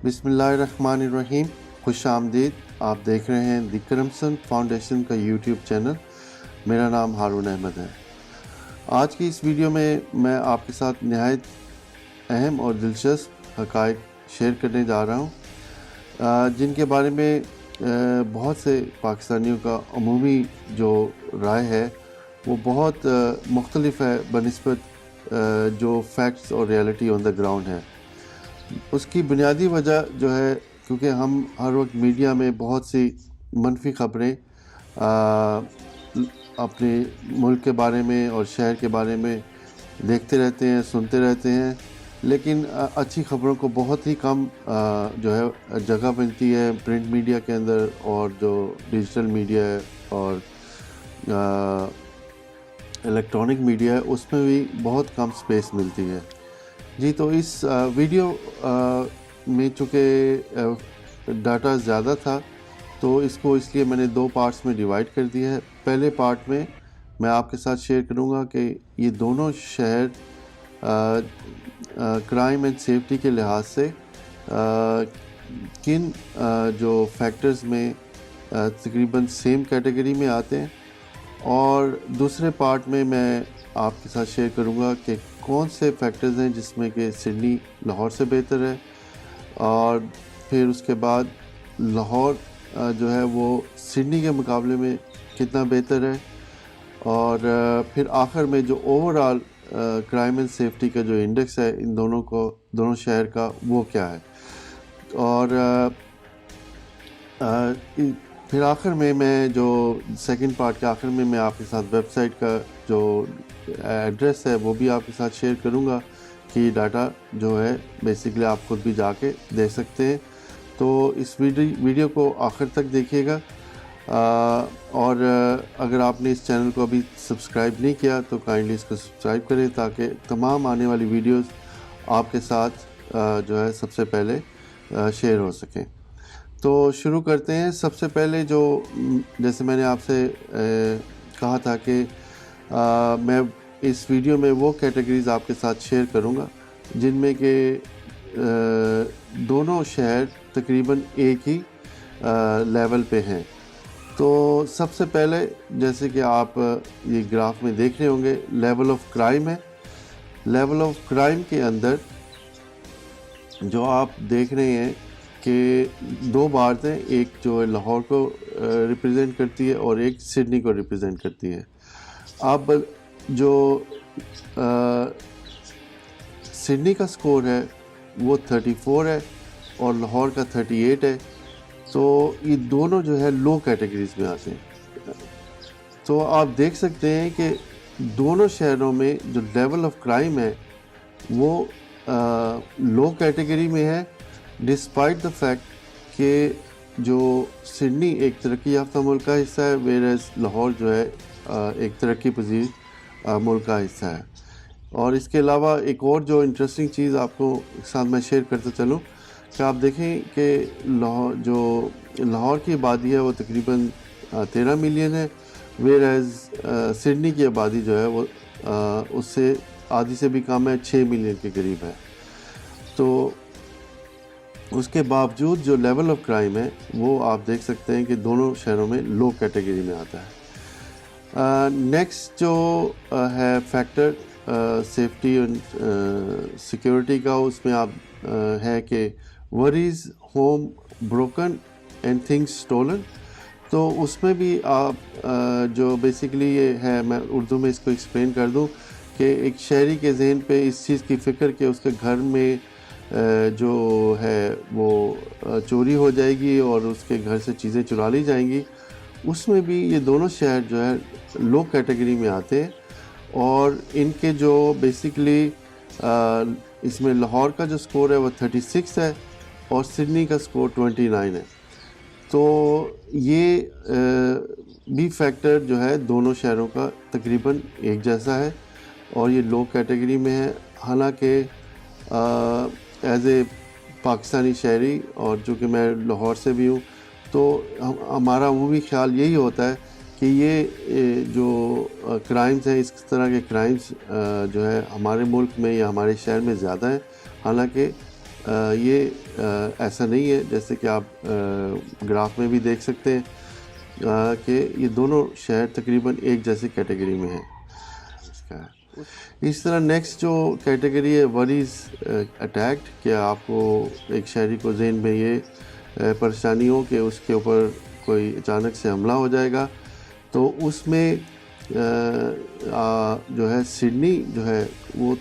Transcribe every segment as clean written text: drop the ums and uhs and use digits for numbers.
بسم اللہ الرحمن الرحیم. خوش آمدید. آپ دیکھ رہے ہیں دی کرمسن فاؤنڈیشن کا یوٹیوب چینل. میرا نام ہارون احمد ہے. آج کی اس ویڈیو میں آپ کے ساتھ نہایت اہم اور دلچسپ حقائق شیئر کرنے جا رہا ہوں، جن کے بارے میں بہت سے پاکستانیوں کا عمومی جو رائے ہے وہ بہت مختلف ہے بنسبت جو فیکٹس اور ریئلٹی آن دا گراؤنڈ ہے. اس کی بنیادی وجہ جو ہے کیونکہ ہم ہر وقت میڈیا میں بہت سی منفی خبریں اپنے ملک کے بارے میں اور شہر کے بارے میں دیکھتے رہتے ہیں، سنتے رہتے ہیں، لیکن اچھی خبروں کو بہت ہی کم جو ہے جگہ ملتی ہے پرنٹ میڈیا کے اندر، اور جو ڈیجیٹل میڈیا ہے اور الیکٹرانک میڈیا ہے اس میں بھی بہت کم سپیس ملتی ہے. جی، تو اس ویڈیو میں چونکہ ڈاٹا زیادہ تھا تو اس لیے میں نے 2 پارٹس میں ڈیوائیڈ کر دیا ہے. پہلے پارٹ میں آپ کے ساتھ شیئر کروں گا کہ یہ دونوں شہر کرائم اینڈ سیفٹی کے لحاظ سے کن جو فیکٹرز میں تقریباً سیم کیٹیگری میں آتے ہیں، اور دوسرے پارٹ میں آپ کے ساتھ شیئر کروں گا کہ کون سے فیکٹرز ہیں جس میں کہ سڈنی لاہور سے بہتر ہے، اور پھر اس کے بعد لاہور جو ہے وہ سڈنی کے مقابلے میں کتنا بہتر ہے، اور پھر آخر میں جو over all crime and safety کا جو انڈیکس ہے ان دونوں شہر کا وہ کیا ہے. اور پھر آخر میں جو سیکنڈ پارٹ کے آخر میں آپ کے ساتھ ویب سائٹ کا جو ایڈریس ہے وہ بھی آپ کے ساتھ شیئر کروں گا کہ یہ ڈاٹا جو ہے بیسیکلی آپ خود بھی جا کے دیکھ سکتے ہیں. تو اس ویڈیو کو آخر تک دیکھیے گا، اور اگر آپ نے اس چینل کو ابھی سبسکرائب نہیں کیا تو کائنڈلی اس کو سبسکرائب کریں تاکہ تمام آنے والی ویڈیوز آپ کے ساتھ جو ہے سب سے پہلے شیئر ہو سکیں. تو شروع کرتے ہیں. سب سے پہلے جیسے میں نے آپ سے کہا تھا کہ میں اس ویڈیو میں وہ کیٹیگریز آپ کے ساتھ شیئر کروں گا جن میں کہ دونوں شہر تقریباً ایک ہی لیول پہ ہیں. تو سب سے پہلے جیسے کہ آپ یہ گراف میں دیکھ رہے ہوں گے لیول آف کرائم ہے. لیول آف کرائم کے اندر جو آپ دیکھ رہے ہیں کہ 2 بارز ہیں، ایک جو لاہور کو ریپرزینٹ کرتی ہے اور ایک سڈنی کو ریپرزینٹ کرتی ہے. اب جو سڈنی کا سکور ہے وہ 34 ہے اور لاہور کا 38 ہے. تو یہ دونوں جو ہے لو کیٹیگریز میں آتے ہیں. تو آپ دیکھ سکتے ہیں کہ دونوں شہروں میں جو لیول آف کرائم ہے وہ لو کیٹیگری میں ہے، ڈسپائٹ دا فیکٹ کہ جو سڈنی ایک ترقی یافتہ ملک کا حصہ ہے، ویئرز لاہور جو ہے ایک ترقی پذیر ملک کا حصہ ہے. اور اس کے علاوہ ایک اور جو انٹرسٹنگ چیز آپ کو ساتھ میں شیئر کرتا چلوں کہ آپ دیکھیں کہ لاہور کی آبادی ہے وہ تقریباً 13 ملین ہے، ویئرز سڈنی کی آبادی جو ہے وہ اس سے آدھی سے بھی کم ہے، 6 ملین کے قریب ہے. تو اس کے باوجود جو لیول آف کرائم ہے وہ آپ دیکھ سکتے ہیں کہ دونوں شہروں میں لو کیٹیگری میں آتا ہے. نیکسٹ جو ہے فیکٹر سیفٹی اینڈ سیکیورٹی کا، اس میں آپ ہے کہ worries home broken and things stolen. تو اس میں بھی آپ جو بیسیکلی یہ ہے، میں اردو میں اس کو ایکسپلین کر دوں کہ ایک شہری کے ذہن پہ اس چیز کی فکر کہ اس کے گھر میں جو ہے وہ چوری ہو جائے گی اور اس کے گھر سے چیزیں چرا لی جائیں گی، اس میں بھی یہ دونوں شہر جو ہے لو کیٹیگری میں آتے ہیں. اور ان کے جو بیسیکلی اس میں لاہور کا جو سکور ہے وہ 36 ہے اور سڈنی کا سکور 29 ہے. تو یہ بھی فیکٹر جو ہے دونوں شہروں کا تقریباً ایک جیسا ہے اور یہ لو کیٹیگری میں ہے. حالانکہ ایز اے پاکستانی شہری اور چونکہ میں لاہور سے بھی ہوں تو ہمارا عمومی خیال یہی ہوتا ہے کہ یہ جو کرائمز ہیں، اس طرح کے کرائمز جو ہے ہمارے ملک میں یا ہمارے شہر میں زیادہ ہیں. حالانکہ یہ ایسا نہیں ہے، جیسے کہ آپ گراف میں بھی دیکھ سکتے ہیں کہ یہ دونوں شہر تقریباً ایک جیسی کیٹیگری میں ہیں. اس طرح نیکسٹ جو کیٹیگری ہے وریز اٹیکڈ، کہ آپ کو ایک شہری کو ذہن میں یہ پریشانی ہو کہ اس کے اوپر کوئی اچانک سے حملہ ہو جائے گا، تو اس میں جو ہے سڈنی جو ہے وہ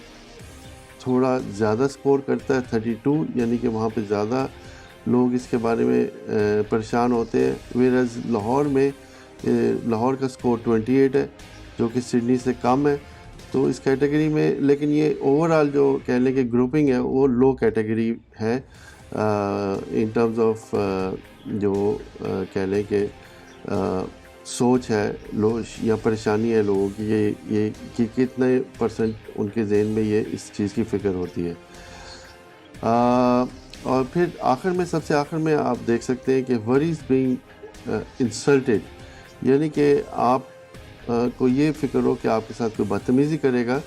تھوڑا زیادہ سکور کرتا ہے 32، یعنی کہ وہاں پہ زیادہ لوگ اس کے بارے میں پریشان ہوتے ہیں. ویئرز لاہور کا سکور 28 ہے، جو کہ سڈنی سے کم ہے. تو اس کیٹیگری میں، لیکن یہ اوور آل جو کہہ لیں کہ گروپنگ ہے وہ لو کیٹیگری ہے ان ٹرمز آف جو کہہ لیں کہ سوچ ہے یا پریشانی ہے لوگوں کی، یہ کہ کتنے پرسنٹ ان کے ذہن میں یہ اس چیز کی فکر ہوتی ہے. اور پھر آخر میں، سب سے آخر میں آپ دیکھ سکتے ہیں کہ وریز بینگ انسلٹیڈ، یعنی کہ آپ کو یہ فکر ہو کہ آپ کے ساتھ کوئی بدتمیزی کرے گا.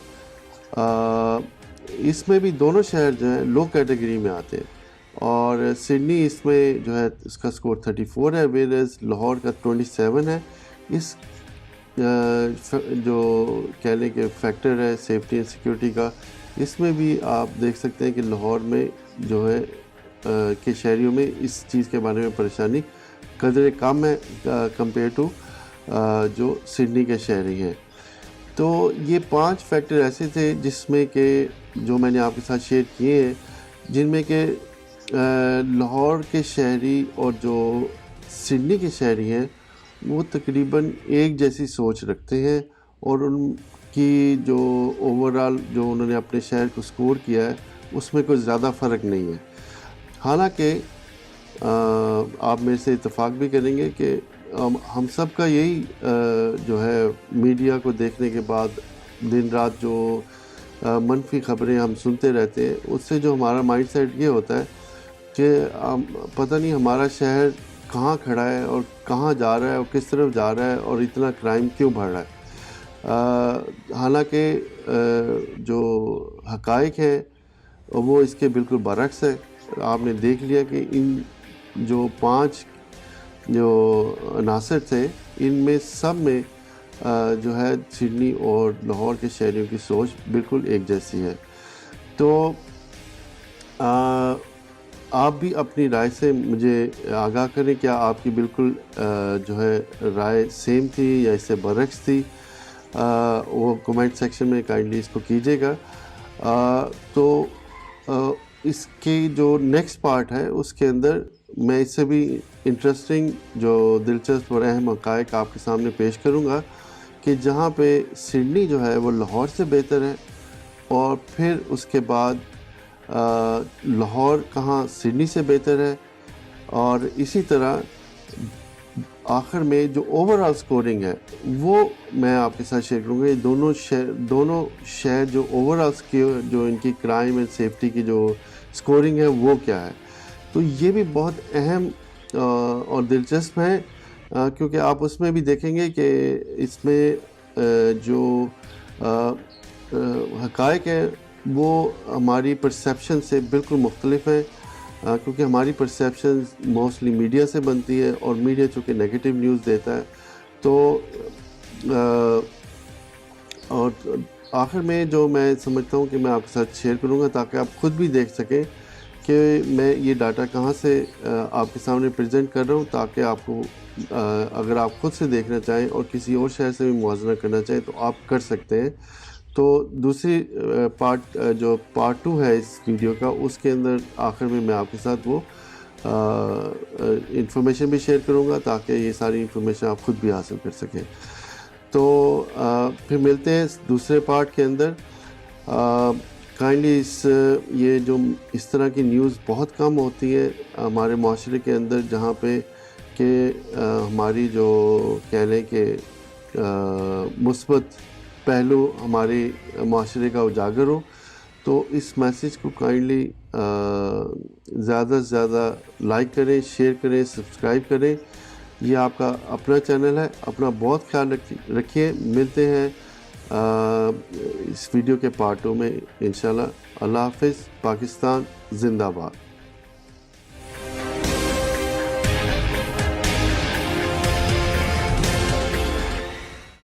اس میں بھی دونوں شہر جو ہیں لو کیٹیگری میں آتے ہیں، اور سڈنی اس میں جو ہے اس کا سکور 34 ہے، ویئرز لاہور کا 27 ہے. اس جو کہہ لیں کہ فیکٹر ہے سیفٹی اینڈ سیکیورٹی کا، اس میں بھی آپ دیکھ سکتے ہیں کہ لاہور میں جو ہے کہ شہریوں میں اس چیز کے بارے میں پریشانی قدر کم ہے کمپیئر ٹو جو سڈنی کے شہری ہیں. تو یہ 5 فیکٹر ایسے تھے جس میں کہ جو میں نے آپ کے ساتھ شیئر کیے ہیں، جن میں کہ لاہور کے شہری اور جو سڈنی کے شہری ہیں وہ تقریباً ایک جیسی سوچ رکھتے ہیں، اور ان کی جو اوور آل جو انہوں نے اپنے شہر کو سکور کیا ہے اس میں کوئی زیادہ فرق نہیں ہے. حالانکہ آپ میرے سے اتفاق بھی کریں گے کہ ہم سب کا یہی جو ہے میڈیا کو دیکھنے کے بعد دن رات جو منفی خبریں ہم سنتے رہتے ہیں، اس سے جو ہمارا مائنڈ سیٹ یہ ہوتا ہے کہ پتہ نہیں ہمارا شہر کہاں کھڑا ہے اور کہاں جا رہا ہے اور کس طرف جا رہا ہے اور اتنا کرائم کیوں بڑھ رہا ہے. حالانکہ جو حقائق ہے وہ اس کے بالکل برعکس ہے. آپ نے دیکھ لیا کہ ان جو 5 جو عناصر تھے، ان میں سب میں جو ہے سڈنی اور لاہور کے شہریوں کی سوچ بالکل ایک جیسی ہے. تو آپ بھی اپنی رائے سے مجھے آگاہ کریں، کیا آپ کی بالکل جو ہے رائے سیم تھی یا اس سے برعکس تھی؟ وہ کومنٹ سیکشن میں کائنڈلی اس کو کیجیے گا. تو اس کی جو نیکسٹ پارٹ ہے اس کے اندر میں اس سے بھی انٹرسٹنگ جو دلچسپ اور اہم حقائق آپ کے سامنے پیش کروں گا، کہ جہاں پہ سڈنی جو ہے وہ لاہور سے بہتر ہے، اور پھر اس کے بعد لاہور کہاں سڈنی سے بہتر ہے، اور اسی طرح آخر میں جو اوور آل سکورنگ ہے وہ میں آپ کے ساتھ شیئر کروں گا. یہ دونوں شہر جو اوور آل جو ان کی کرائم اینڈ سیفٹی کی جو سکورنگ ہے وہ کیا ہے. تو یہ بھی بہت اہم اور دلچسپ ہیں، کیونکہ آپ اس میں بھی دیکھیں گے کہ اس میں جو حقائق ہیں وہ ہماری پرسیپشن سے بالکل مختلف ہیں، کیونکہ ہماری پرسیپشن موسٹلی میڈیا سے بنتی ہے، اور میڈیا چونکہ نیگیٹو نیوز دیتا ہے. تو اور آخر میں جو میں سمجھتا ہوں کہ میں آپ کے ساتھ شیئر کروں گا تاکہ آپ خود بھی دیکھ سکیں کہ میں یہ ڈاٹا کہاں سے آپ کے سامنے پریزنٹ کر رہا ہوں، تاکہ آپ کو اگر آپ خود سے دیکھنا چاہیں اور کسی اور شہر سے بھی موازنہ کرنا چاہیں تو آپ کر سکتے ہیں. تو دوسری جو پارٹ 2 ہے اس ویڈیو کا، اس کے اندر آخر میں آپ کے ساتھ وہ انفارمیشن بھی شیئر کروں گا تاکہ یہ ساری انفارمیشن آپ خود بھی حاصل کر سکیں. تو پھر ملتے ہیں دوسرے پارٹ کے اندر. کائنڈلی یہ جو اس طرح کی نیوز بہت کم ہوتی ہے ہمارے معاشرے کے اندر، جہاں پہ کہ ہماری جو کہہ لیں کہ مثبت پہلو ہمارے معاشرے کا اجاگر ہو. تو اس میسیج کو کائنڈلی زیادہ سے زیادہ لائک کریں، شیئر کریں، سبسکرائب کریں. یہ آپ کا اپنا چینل ہے. اپنا بہت خیال رکھیے. ملتے ہیں اس ویڈیو کے پارٹ 2 میں انشاءاللہ. اللہ حافظ. پاکستان زندہ باد.